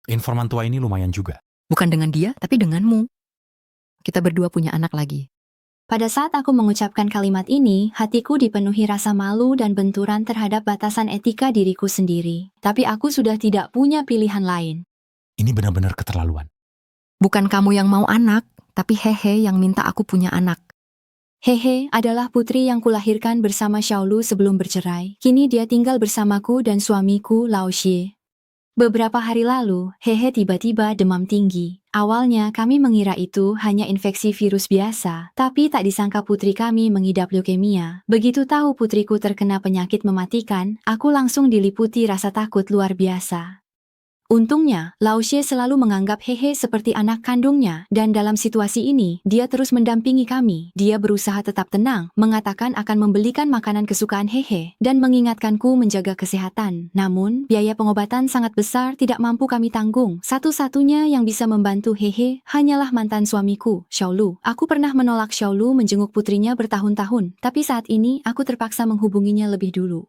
Informan tua ini lumayan juga. Bukan dengan dia, tapi denganmu. Kita berdua punya anak lagi. Pada saat aku mengucapkan kalimat ini, hatiku dipenuhi rasa malu dan benturan terhadap batasan etika diriku sendiri. Tapi aku sudah tidak punya pilihan lain. Ini benar-benar keterlaluan. Bukan kamu yang mau anak, tapi Hehe yang minta aku punya anak. Hehe adalah putri yang kulahirkan bersama Xiaolu sebelum bercerai. Kini dia tinggal bersamaku dan suamiku Lao Xie. Beberapa hari lalu, Hehe tiba-tiba demam tinggi. Awalnya kami mengira itu hanya infeksi virus biasa, tapi tak disangka putri kami mengidap leukemia. Begitu tahu putriku terkena penyakit mematikan, aku langsung diliputi rasa takut luar biasa. Untungnya, Lao Xie selalu menganggap Hehe seperti anak kandungnya, dan dalam situasi ini, dia terus mendampingi kami. Dia berusaha tetap tenang, mengatakan akan membelikan makanan kesukaan Hehe, dan mengingatkanku menjaga kesehatan. Namun, biaya pengobatan sangat besar tidak mampu kami tanggung. Satu-satunya yang bisa membantu Hehe hanyalah mantan suamiku, Xiaolu. Aku pernah menolak Xiaolu menjenguk putrinya bertahun-tahun, tapi saat ini aku terpaksa menghubunginya lebih dulu.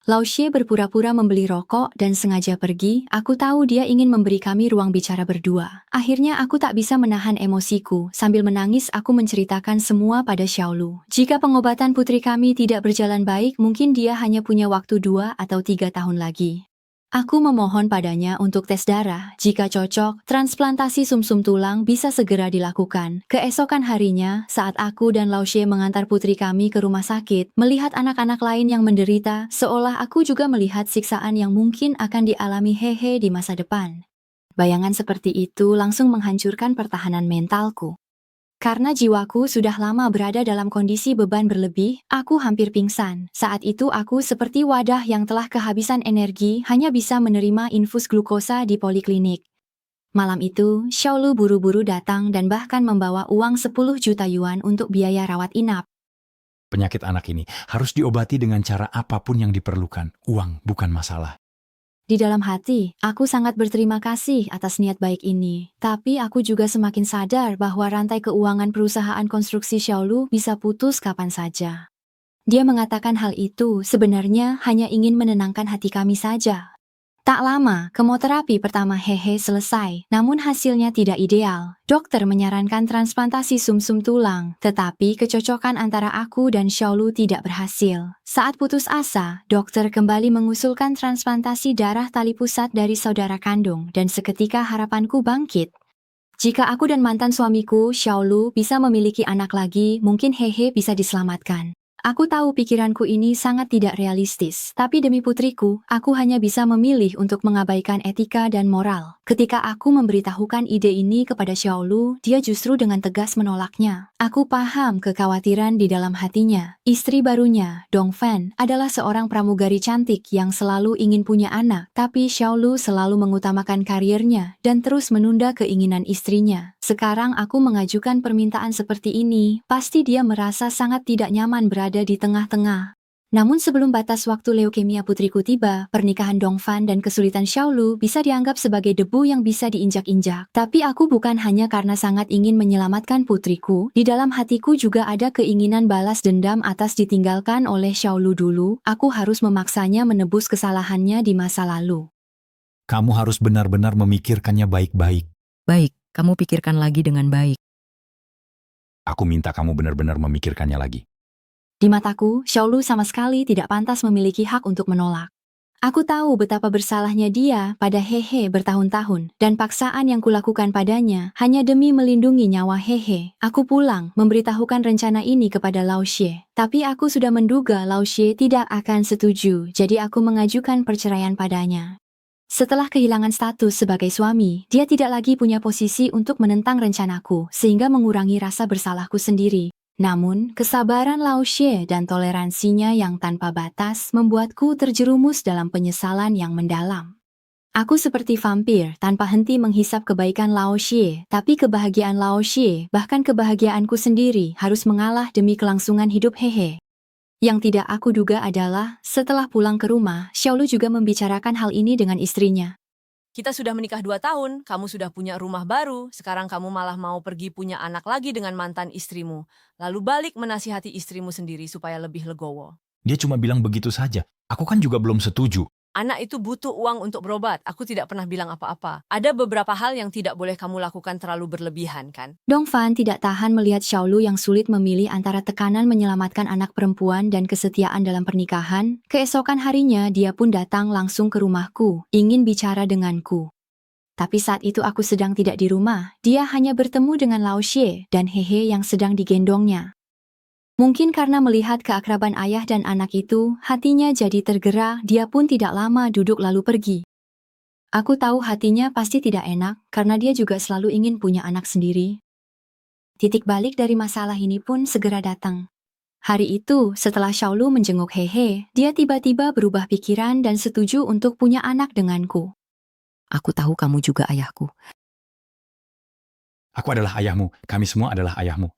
Lao Xie berpura-pura membeli rokok dan sengaja pergi. Aku tahu dia ingin memberi kami ruang bicara berdua. Akhirnya aku tak bisa menahan emosiku. Sambil menangis aku menceritakan semua pada Xiaolu. Jika pengobatan putri kami tidak berjalan baik, mungkin dia hanya punya waktu 2 atau 3 tahun lagi. Aku memohon padanya untuk tes darah. Jika cocok, transplantasi sumsum tulang bisa segera dilakukan. Keesokan harinya, saat aku dan Lao Xie mengantar putri kami ke rumah sakit, melihat anak-anak lain yang menderita, seolah aku juga melihat siksaan yang mungkin akan dialami Hehe di masa depan. Bayangan seperti itu langsung menghancurkan pertahanan mentalku. Karena jiwaku sudah lama berada dalam kondisi beban berlebih, aku hampir pingsan. Saat itu aku seperti wadah yang telah kehabisan energi, hanya bisa menerima infus glukosa di poliklinik. Malam itu, Xiaolu buru-buru datang dan bahkan membawa uang 10 juta yuan untuk biaya rawat inap. Penyakit anak ini harus diobati dengan cara apapun yang diperlukan. Uang bukan masalah. Di dalam hati, aku sangat berterima kasih atas niat baik ini. Tapi aku juga semakin sadar bahwa rantai keuangan perusahaan konstruksi Xiaolu bisa putus kapan saja. Dia mengatakan hal itu sebenarnya hanya ingin menenangkan hati kami saja. Tak lama, kemoterapi pertama Hehe selesai, namun hasilnya tidak ideal. Dokter menyarankan transplantasi sumsum tulang, tetapi kecocokan antara aku dan Xiaolu tidak berhasil. Saat putus asa, dokter kembali mengusulkan transplantasi darah tali pusat dari saudara kandung, dan seketika harapanku bangkit. Jika aku dan mantan suamiku, Xiaolu, bisa memiliki anak lagi, mungkin Hehe bisa diselamatkan. Aku tahu pikiranku ini sangat tidak realistis, tapi demi putriku, aku hanya bisa memilih untuk mengabaikan etika dan moral. Ketika aku memberitahukan ide ini kepada Xiaolu, dia justru dengan tegas menolaknya. Aku paham kekhawatiran di dalam hatinya. Istri barunya, Dongfan, adalah seorang pramugari cantik yang selalu ingin punya anak, tapi Xiaolu selalu mengutamakan karirnya dan terus menunda keinginan istrinya. Sekarang aku mengajukan permintaan seperti ini, pasti dia merasa sangat tidak nyaman berada di tengah-tengah. Namun sebelum batas waktu leukemia putriku tiba, pernikahan Dongfan dan kesulitan Xiaolu bisa dianggap sebagai debu yang bisa diinjak-injak. Tapi aku bukan hanya karena sangat ingin menyelamatkan putriku, di dalam hatiku juga ada keinginan balas dendam atas ditinggalkan oleh Xiaolu dulu. Aku harus memaksanya menebus kesalahannya di masa lalu. Kamu harus benar-benar memikirkannya baik-baik. Baik, kamu pikirkan lagi dengan baik. Aku minta kamu benar-benar memikirkannya lagi. Di mataku, Xiaolu sama sekali tidak pantas memiliki hak untuk menolak. Aku tahu betapa bersalahnya dia pada Hehe bertahun-tahun, dan paksaan yang kulakukan padanya hanya demi melindungi nyawa Hehe. Aku pulang, memberitahukan rencana ini kepada Lao Xie. Tapi aku sudah menduga Lao Xie tidak akan setuju, jadi aku mengajukan perceraian padanya. Setelah kehilangan status sebagai suami, dia tidak lagi punya posisi untuk menentang rencanaku, sehingga mengurangi rasa bersalahku sendiri. Namun, kesabaran Lao Xie dan toleransinya yang tanpa batas membuatku terjerumus dalam penyesalan yang mendalam. Aku seperti vampir, tanpa henti menghisap kebaikan Lao Xie, tapi kebahagiaan Lao Xie, bahkan kebahagiaanku sendiri, harus mengalah demi kelangsungan hidup Hehe. Yang tidak aku duga adalah, setelah pulang ke rumah, Xiaolu juga membicarakan hal ini dengan istrinya. Kita sudah menikah 2 tahun, kamu sudah punya rumah baru, sekarang kamu malah mau pergi punya anak lagi dengan mantan istrimu. Lalu balik menasihati istrimu sendiri supaya lebih legowo. Dia cuma bilang begitu saja. Aku kan juga belum setuju. Anak itu butuh uang untuk berobat. Aku tidak pernah bilang apa-apa. Ada beberapa hal yang tidak boleh kamu lakukan terlalu berlebihan, kan? Dongfan tidak tahan melihat Xiaolu yang sulit memilih antara tekanan menyelamatkan anak perempuan dan kesetiaan dalam pernikahan. Keesokan harinya dia pun datang langsung ke rumahku, ingin bicara denganku. Tapi saat itu aku sedang tidak di rumah, dia hanya bertemu dengan Lao Xie dan Hehe yang sedang digendongnya. Mungkin karena melihat keakraban ayah dan anak itu, hatinya jadi tergerak, dia pun tidak lama duduk lalu pergi. Aku tahu hatinya pasti tidak enak, karena dia juga selalu ingin punya anak sendiri. Titik balik dari masalah ini pun segera datang. Hari itu, setelah Xiaolu menjenguk Hehe, dia tiba-tiba berubah pikiran dan setuju untuk punya anak denganku. Aku tahu kamu juga ayahku. Aku adalah ayahmu, kami semua adalah ayahmu.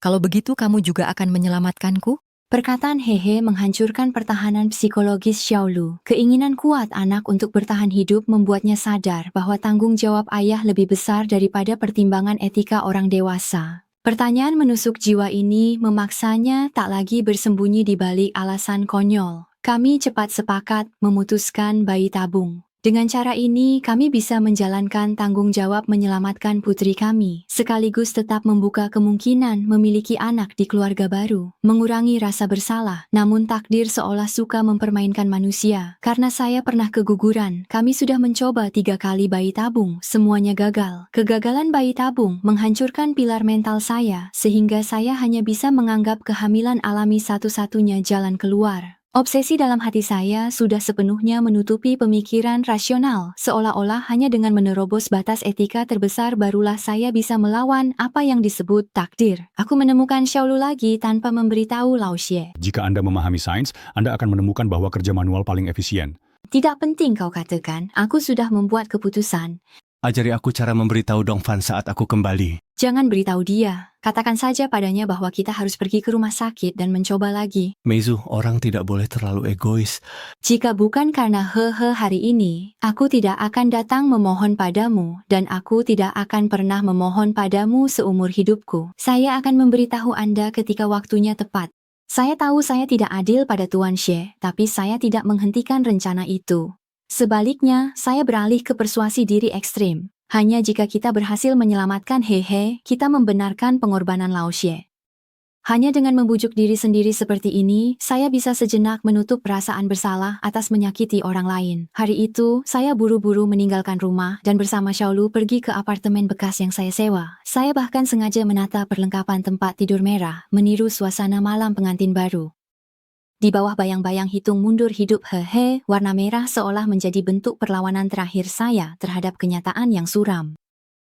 Kalau begitu kamu juga akan menyelamatkanku? Perkataan Hehe menghancurkan pertahanan psikologis Xiaolu. Keinginan kuat anak untuk bertahan hidup membuatnya sadar bahwa tanggung jawab ayah lebih besar daripada pertimbangan etika orang dewasa. Pertanyaan menusuk jiwa ini memaksanya tak lagi bersembunyi di balik alasan konyol. Kami cepat sepakat memutuskan bayi tabung. Dengan cara ini, kami bisa menjalankan tanggung jawab menyelamatkan putri kami, sekaligus tetap membuka kemungkinan memiliki anak di keluarga baru, mengurangi rasa bersalah. Namun takdir seolah suka mempermainkan manusia. Karena saya pernah keguguran, kami sudah mencoba 3 kali bayi tabung, semuanya gagal. Kegagalan bayi tabung menghancurkan pilar mental saya, sehingga saya hanya bisa menganggap kehamilan alami satu-satunya jalan keluar. Obsesi dalam hati saya sudah sepenuhnya menutupi pemikiran rasional, seolah-olah hanya dengan menerobos batas etika terbesar barulah saya bisa melawan apa yang disebut takdir. Aku menemukan Xiaolu lagi tanpa memberitahu Lao Xie. Jika Anda memahami sains, Anda akan menemukan bahwa kerja manual paling efisien. Tidak penting kau katakan, aku sudah membuat keputusan. Ajari aku cara memberitahu Dongfan saat aku kembali. Jangan beritahu dia. Katakan saja padanya bahwa kita harus pergi ke rumah sakit dan mencoba lagi. Meizu, orang tidak boleh terlalu egois. Jika bukan karena hari ini, aku tidak akan datang memohon padamu, dan aku tidak akan pernah memohon padamu seumur hidupku. Saya akan memberitahu Anda ketika waktunya tepat. Saya tahu saya tidak adil pada Tuan Xie, tapi saya tidak menghentikan rencana itu. Sebaliknya, saya beralih ke persuasi diri ekstrim. Hanya jika kita berhasil menyelamatkan Hehe, kita membenarkan pengorbanan Lao Xie. Hanya dengan membujuk diri sendiri seperti ini, saya bisa sejenak menutup perasaan bersalah atas menyakiti orang lain. Hari itu, saya buru-buru meninggalkan rumah dan bersama Xiaolu pergi ke apartemen bekas yang saya sewa. Saya bahkan sengaja menata perlengkapan tempat tidur merah, meniru suasana malam pengantin baru. Di bawah bayang-bayang hitung mundur hidup Hehe, warna merah seolah menjadi bentuk perlawanan terakhir saya terhadap kenyataan yang suram.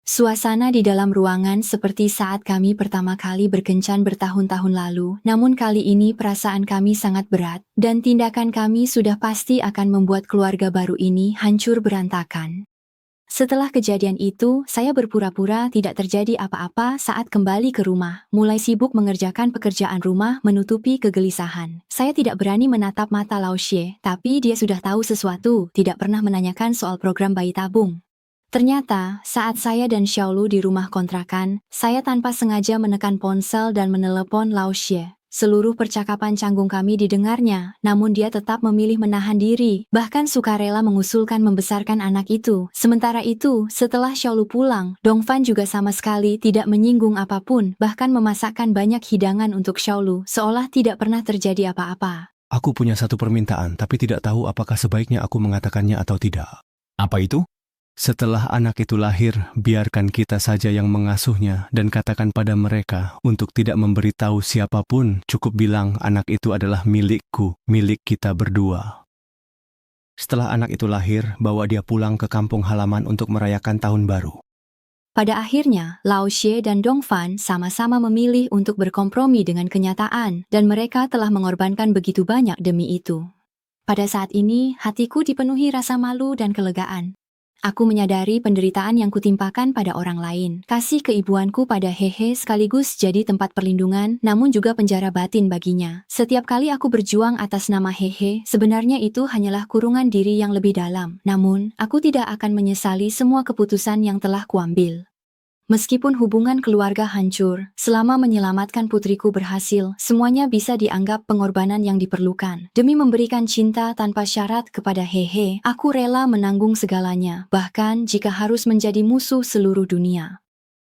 Suasana di dalam ruangan seperti saat kami pertama kali berkencan bertahun-tahun lalu, namun kali ini perasaan kami sangat berat, dan tindakan kami sudah pasti akan membuat keluarga baru ini hancur berantakan. Setelah kejadian itu, saya berpura-pura tidak terjadi apa-apa saat kembali ke rumah, mulai sibuk mengerjakan pekerjaan rumah menutupi kegelisahan. Saya tidak berani menatap mata Lao Xie, tapi dia sudah tahu sesuatu, tidak pernah menanyakan soal program bayi tabung. Ternyata, saat saya dan Xiaolu di rumah kontrakan, saya tanpa sengaja menekan ponsel dan menelepon Lao Xie. Seluruh percakapan canggung kami didengarnya, namun dia tetap memilih menahan diri, bahkan sukarela mengusulkan membesarkan anak itu. Sementara itu, setelah Xiaolu pulang, Dongfan juga sama sekali tidak menyinggung apapun, bahkan memasakkan banyak hidangan untuk Xiaolu, seolah tidak pernah terjadi apa-apa. Aku punya satu permintaan, tapi tidak tahu apakah sebaiknya aku mengatakannya atau tidak. Apa itu? Setelah anak itu lahir, biarkan kita saja yang mengasuhnya dan katakan pada mereka untuk tidak memberitahu siapapun, cukup bilang anak itu adalah milikku, milik kita berdua. Setelah anak itu lahir, bawa dia pulang ke kampung halaman untuk merayakan tahun baru. Pada akhirnya, Lao Xie dan Dongfan sama-sama memilih untuk berkompromi dengan kenyataan, dan mereka telah mengorbankan begitu banyak demi itu. Pada saat ini, hatiku dipenuhi rasa malu dan kelegaan. Aku menyadari penderitaan yang kutimpakan pada orang lain. Kasih keibuanku pada Hehe sekaligus jadi tempat perlindungan, namun juga penjara batin baginya. Setiap kali aku berjuang atas nama Hehe, sebenarnya itu hanyalah kurungan diri yang lebih dalam. Namun, aku tidak akan menyesali semua keputusan yang telah kuambil. Meskipun hubungan keluarga hancur, selama menyelamatkan putriku berhasil, semuanya bisa dianggap pengorbanan yang diperlukan. Demi memberikan cinta tanpa syarat kepada Hehe, aku rela menanggung segalanya, bahkan jika harus menjadi musuh seluruh dunia.